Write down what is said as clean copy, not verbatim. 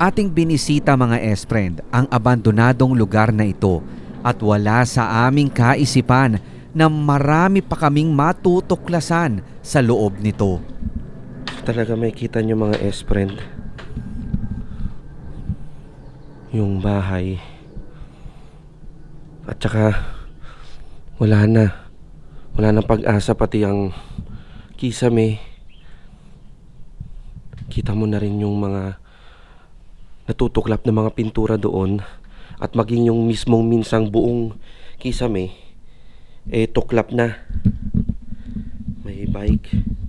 Ating binisita mga S-friend ang abandonadong lugar na ito at wala sa aming kaisipan na marami pa kaming matutuklasan sa loob nito. Talaga may kita nyo mga S-friend. Yung bahay. At saka wala na. Wala nang pag-asa pati ang kisame. Kita mo na rin yung mga natutuklap na mga pintura doon. At maging yung mismong minsang buong kisame tuklap na. May bike.